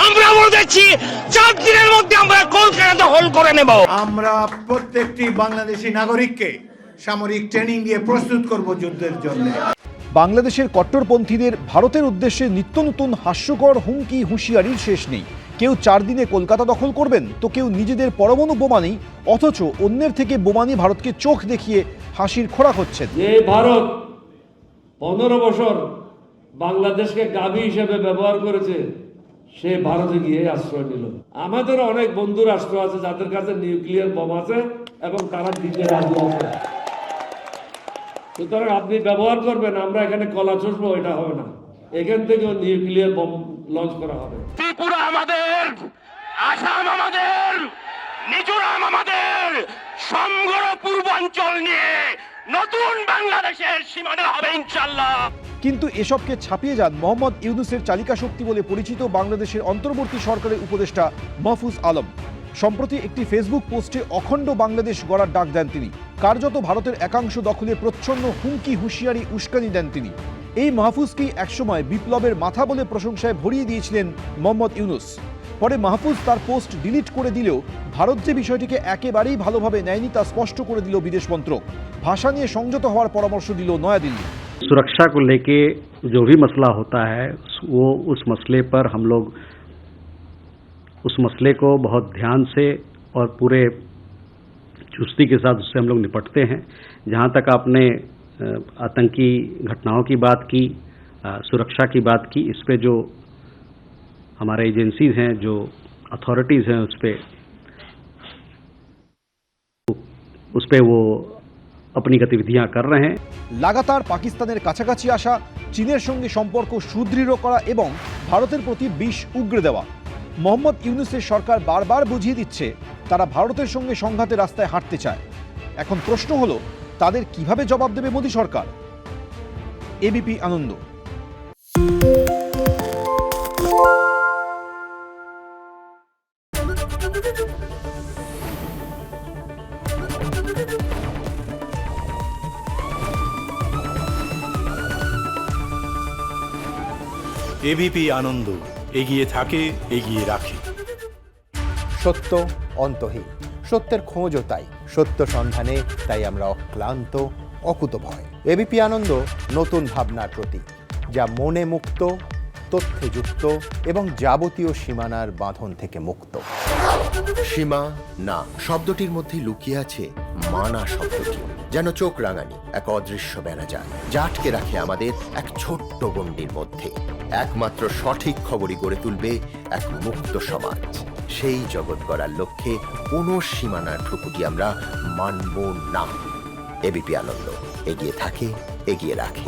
আমরা বলেছি 4 দিনের মধ্যে আমরা কলকাতা দখল করে নেব। আমরা প্রত্যেকটি বাংলাদেশী নাগরিককে সামরিক ট্রেনিং দিয়ে প্রস্তুত করব যুদ্ধের জন্য। বাংলাদেশের কট্টরপন্থীদের ভারতের উদ্দেশ্যে নিত্য নতুন হাস্যকর হুমকি হুঁশিয়ারির শেষ নেই। কেউ 4 দিনে কলকাতা দখল করবেন, তো কেউ নিজেদের পরমাণু বোমা নেই, অথচ অন্যের থেকে বোমা নিয়ে ভারতকে চোখ দেখিয়ে হাসির খোরাক হচ্ছেন। যে ভারত 15 বছর বাংলাদেশকে গাবি হিসেবে ব্যবহার করেছে, সে ভারতে গিয়ে আশ্রয় নিল। আমাদের অনেক বন্ধু রাষ্ট্র আছে যাদের কাছে নিউক্লিয়ার বোম আছে এবং তারা দিতে রাজি আছে। সুতরাং আপনি ব্যবহার করবেন, আমরা এখানে কলা চষবো, এটা হবে না। এখান থেকেও নিউক্লিয়ার বোম লঞ্চ করা হবে। ত্রিপুরা আমাদের, আসাম আমাদের, মিজোরাম আমাদের, সমগ্র পূর্বাঞ্চল নিয়ে নতুন বাংলাদেশের সীমানা হবে ইনশাআল্লাহ। কিন্তু এসবকে ছাপিয়ে যান মোহাম্মদ ইউনূসের চালিকা শক্তি বলে পরিচিত বাংলাদেশের অন্তর্বর্তী সরকারের উপদেষ্টা মাহফুজ আলম। সম্প্রতি একটি ফেসবুক পোস্টে অখণ্ড বাংলাদেশ গড়ার ডাক দেন তিনি। কার্যত ভারতের একাংশ দখলে প্রচ্ছন্ন হুমকি হুঁশিয়ারি উস্কানি দেন তিনি। এই মাহফুজকেই একসময় বিপ্লবের মাথা বলে প্রশংসায় ভরিয়ে দিয়েছিলেন মোহাম্মদ ইউনূস। পরে মাহফুজ তার পোস্ট ডিলিট করে দিলেও ভারত যে বিষয়টিকে একেবারেই ভালোভাবে নেয়নি তা স্পষ্ট করে দিল বিদেশ মন্ত্রক। ভাষা নিয়ে সংযত হওয়ার পরামর্শ দিল নয়াদিল্লি। सुरक्षा को लेके जो भी मसला होता है वो उस मसले पर हम लोग उस मसले को बहुत ध्यान से और पूरे चुस्ती के साथ उससे हम लोग निपटते हैं। जहाँ तक आपने आतंकी घटनाओं की बात की, सुरक्षा की बात की, इस पे जो हमारे एजेंसीज हैं, जो अथॉरिटीज़ हैं, उस पे वो अपनी गतिविधियां कर रहे हैं। লাগাতার পাকিস্তানের কাছাকাছি আসা, চীনের সঙ্গে সম্পর্ক সুদৃঢ় করা এবং ভারতের প্রতি বিষ উগরে দেওয়া। মোহাম্মদ ইউনূসের সরকার বারবার বুঝিয়ে দিচ্ছে তারা ভারতের সঙ্গে সংঘাতের রাস্তায় হাঁটতে চায়। এখন প্রশ্ন হলো তাদের কিভাবে জবাব দেবে মোদী সরকার। এবিপি আনন্দ। এবিপি আনন্দ, এগিয়ে থাকে, এগিয়ে রাখে। সত্য অন্তহীন, সত্যের খোঁজও তাই, সত্য সন্ধানে তাই আমরা অক্লান্ত, অকুতভয়। এবিপি আনন্দ নতুন ভাবনার প্রতীক, যা মনে মুক্ত, তথ্যে যুক্ত এবং যাবতীয় সীমানার বাঁধন থেকে মুক্ত। সীমা না শব্দটির মধ্যে লুকিয়ে আছে মানা শব্দটি, যেন চোখ রাঙানি এক অদৃশ্য বেড়াজাল, যা আটকে রাখে আমাদের এক ছোট্ট গণ্ডির মধ্যে। একমাত্র সঠিক খবরই গড়ে তুলবে এক মুক্ত সমাজ। সেই জগৎ গড়ার লক্ষ্যে কোনো সীমানার ঠুকুটি আমরা মানব না। এবিপি আনন্দ, এগিয়ে থাকে, এগিয়ে রাখে।